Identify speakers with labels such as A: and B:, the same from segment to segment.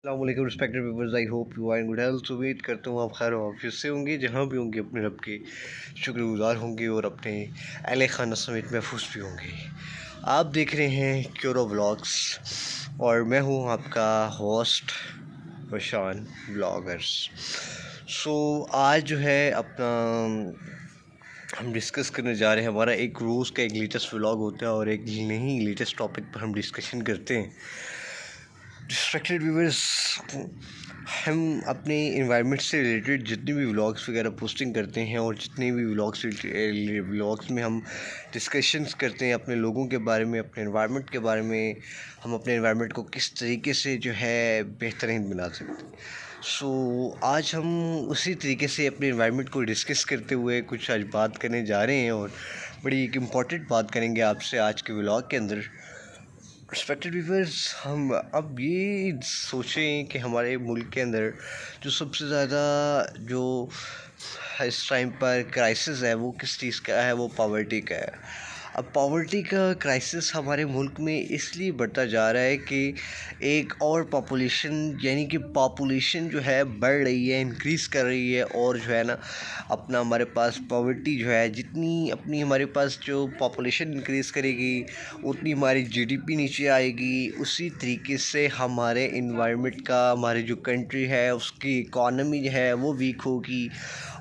A: अस्सलामुअलैकुम respected viewers, I hope you are in good health. उम्मीद करता हूँ आप खैर ऑफिस से होंगे, जहाँ भी होंगे अपने रब के शुक्रगुजार होंगे और अपने अहले खाना समेत महफूज भी होंगे। आप देख रहे हैं क्यूरो व्लॉग्स और मैं हूँ आपका होस्ट प्रशान ब्लॉगर्स। आज जो है अपना हम डिस्कस करने जा रहे हैं। हमारा एक रोज़ का एक लेटेस्ट व्लॉग होता है और एक नई लेटेस्ट टॉपिक पर हम डिस्कशन करते हैं। डिस्ट्रैक्टेड व्यूअर्स, हम अपने इन्वायरमेंट से रिलेटेड जितने भी व्लॉग्स वगैरह पोस्टिंग करते हैं और जितने भी व्लॉग्स में हम डिस्कशंस करते हैं अपने लोगों के बारे में, अपने इन्वायरमेंट के बारे में, हम अपने इन्वायरमेंट को किस तरीके से जो है बेहतरीन बना सकते हैं। आज हम उसी तरीके से अपने इन्वायरमेंट को डिस्कस करते हुए कुछ आज बात करने जा रहे हैं और बड़ी एक इम्पॉर्टेंट बात करेंगे आपसे आज के व्लॉग के अंदर। रिस्पेक्टेड व्यूअर्स, हम अब ये सोचें कि हमारे मुल्क के अंदर जो सबसे ज़्यादा जो इस टाइम पर क्राइसिस है वो किस चीज़ का है, वो पॉवर्टी का है। अब पॉवर्टी का क्राइसिस हमारे मुल्क में इसलिए बढ़ता जा रहा है कि एक और पॉपुलेशन यानी कि पॉपुलेशन जो है बढ़ रही है, इंक्रीज़ कर रही है और जो है ना अपना हमारे पास पॉवर्टी जो है जितनी अपनी हमारे पास जो पॉपुलेशन इंक्रीज़ करेगी उतनी हमारी जीडीपी नीचे आएगी। उसी तरीके से हमारे इन्वायरमेंट का, हमारी जो कंट्री है उसकी इकॉनमी जो है वो वीक होगी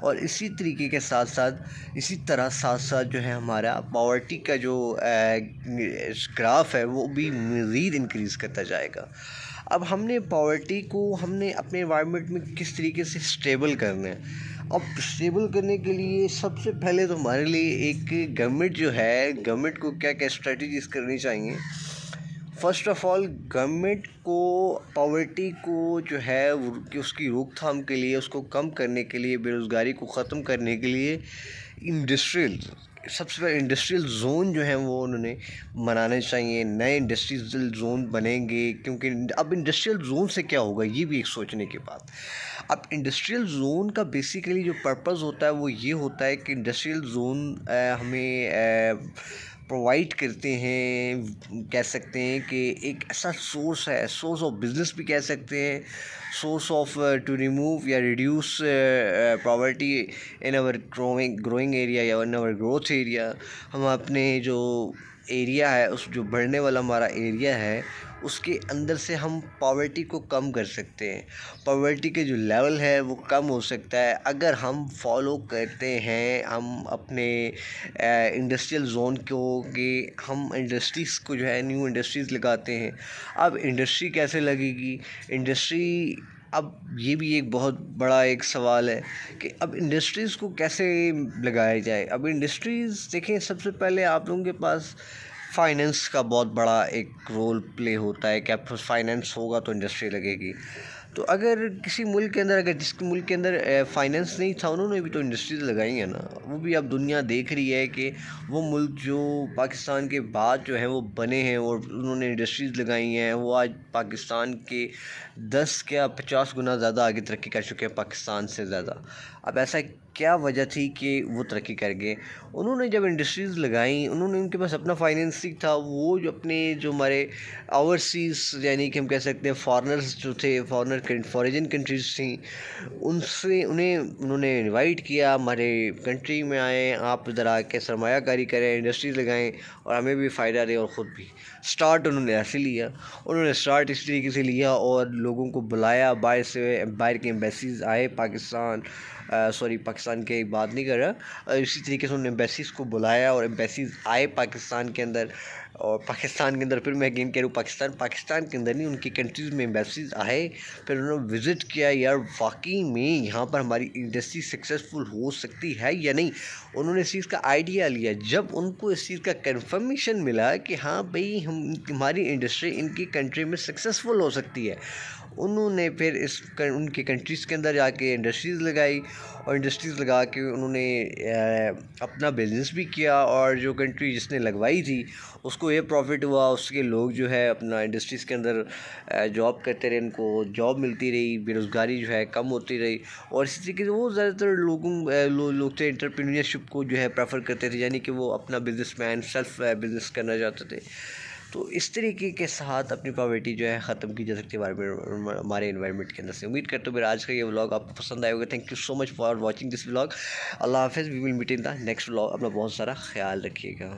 A: और इसी तरीके के साथ साथ जो है हमारा पॉवर्टी का जो ग्राफ है वो भी मज़ीद इंक्रीज़ करता जाएगा। अब हमने पॉवर्टी को हमने अपने इन्वायरमेंट में किस तरीके से स्टेबल करना है। अब स्टेबल करने के लिए सबसे पहले तो हमारे लिए एक गवर्नमेंट जो है, गवर्नमेंट को क्या क्या स्ट्रेटजीज़ करनी चाहिए। फ़र्स्ट ऑफ़ ऑल गवर्नमेंट को पॉवर्टी को जो है कि उसकी रोकथाम के लिए, उसको कम करने के लिए, बेरोज़गारी को ख़त्म करने के लिए सबसे पहले इंडस्ट्रियल ज़ोन जो हैं वो उन्होंने बनाने चाहिए। नए इंडस्ट्रियल ज़ोन बनेंगे क्योंकि अब इंडस्ट्रियल ज़ोन से क्या होगा ये भी एक सोचने की बात। अब इंडस्ट्रियल ज़ोन का बेसिकली जो पर्पज़ होता है वो ये होता है कि इंडस्ट्रियल ज़ोन हमें प्रोवाइड करते हैं, कह सकते हैं कि एक ऐसा सोर्स है, सोर्स ऑफ बिज़नेस भी कह सकते हैं, सोर्स ऑफ टू रिमूव या reduce poverty in our growing area या इन आवर ग्रोथ एरिया। हम अपने जो एरिया है, उस जो बढ़ने वाला हमारा एरिया है उसके अंदर से हम पॉवर्टी को कम कर सकते हैं। पॉवर्टी के जो लेवल है वो कम हो सकता है अगर हम फॉलो करते हैं हम अपने इंडस्ट्रियल जोन को, कि हम इंडस्ट्रीज़ को जो है न्यू इंडस्ट्रीज़ लगाते हैं। अब इंडस्ट्री कैसे लगेगी, इंडस्ट्री अब ये भी एक बहुत बड़ा एक सवाल है कि अब इंडस्ट्रीज़ को कैसे लगाया जाए। अब इंडस्ट्रीज़ देखें, सबसे पहले आप लोगों के पास फाइनेंस का बहुत बड़ा एक रोल प्ले होता है कि आप फाइनेंस होगा तो इंडस्ट्री लगेगी। तो अगर किसी मुल्क के अंदर, अगर जिस मुल्क के अंदर फाइनेंस नहीं था उन्होंने भी तो इंडस्ट्रीज़ लगाई है ना। वो भी अब दुनिया देख रही है कि वो मुल्क जो पाकिस्तान के बाद जो है वो बने हैं और उन्होंने इंडस्ट्रीज़ लगाई हैं, वो आज पाकिस्तान के 10 या 50 गुना ज़्यादा आगे तरक्की कर चुके हैं पाकिस्तान से ज़्यादा। अब ऐसा क्या वजह थी कि वो तरक्की कर गए? उन्होंने जब इंडस्ट्रीज़ लगाई, उन्होंने उनके पास अपना फाइनेंसिंग था। वो जो अपने जो हमारे ओवरसीज़ यानी कि हम कह सकते हैं फॉरेनर्स जो थे, फॉरेन कंट्रीज़ थी, उनसे उन्होंने इनवाइट किया हमारे कंट्री में आएँ, आप इधर आके सरमायाकारी करें, इंडस्ट्रीज़ लगाएं और हमें भी फ़ायदा दें और ख़ुद भी। स्टार्ट उन्होंने ऐसे लिया, उन्होंने स्टार्ट इस तरीके से लिया और लोगों को बुलाया, बाहर के एम्बेसीज़ आए पाकिस्तान, पाकिस्तान की बात नहीं कर रहा, इसी तरीके से उन्होंने एम्बेसीज़ को बुलाया और एम्बेसीज़ आए पाकिस्तान के अंदर। और पाकिस्तान के अंदर फिर मैं अगेन कह रहा हूँ, पाकिस्तान के अंदर नहीं, उनकी कंट्रीज़ में एम्बेसीज़ आए, फिर उन्होंने विज़िट किया यार वाकई में यहाँ पर हमारी इंडस्ट्री सक्सेसफुल हो सकती है या नहीं। उन्होंने इस चीज़ का आइडिया लिया। जब उनको इस चीज़ का कंफर्मेशन मिला कि हाँ भाई हमारी इंडस्ट्री इनकी कंट्री में सक्सेसफुल हो सकती है, उन्होंने फिर उनकी कंट्रीज़ के अंदर जाके इंडस्ट्रीज़ लगाई और इंडस्ट्रीज़ लगा के उन्होंने अपना बिज़नेस भी किया और जो कंट्री जिसने लगवाई थी उसको ये प्रॉफिट हुआ, उसके लोग जो है अपना इंडस्ट्रीज़ के अंदर जॉब करते रहे, उनको जॉब मिलती रही, बेरोज़गारी जो है कम होती रही। और इसी तरीके से वो ज़्यादातर लोग थे एंटरप्रेन्योरशिप को जो है प्रेफर करते थे, यानी कि वो अपना बिज़नेसमैन सेल्फ बिज़नेस करना चाहते थे। तो इस तरीके के साथ अपनी पॉवर्टी जो है ख़त्म की जा सकती है हमारे इन्वायरमेंट के अंदर से। उम्मीद करते हो मेरा आज का ये व्लॉग आपको पसंद आएगा। Thank you so much for watching this vlog. अल्लाह हाफ़िज़, we will meet in the next vlog. अपना बहुत सारा ख्याल रखिएगा।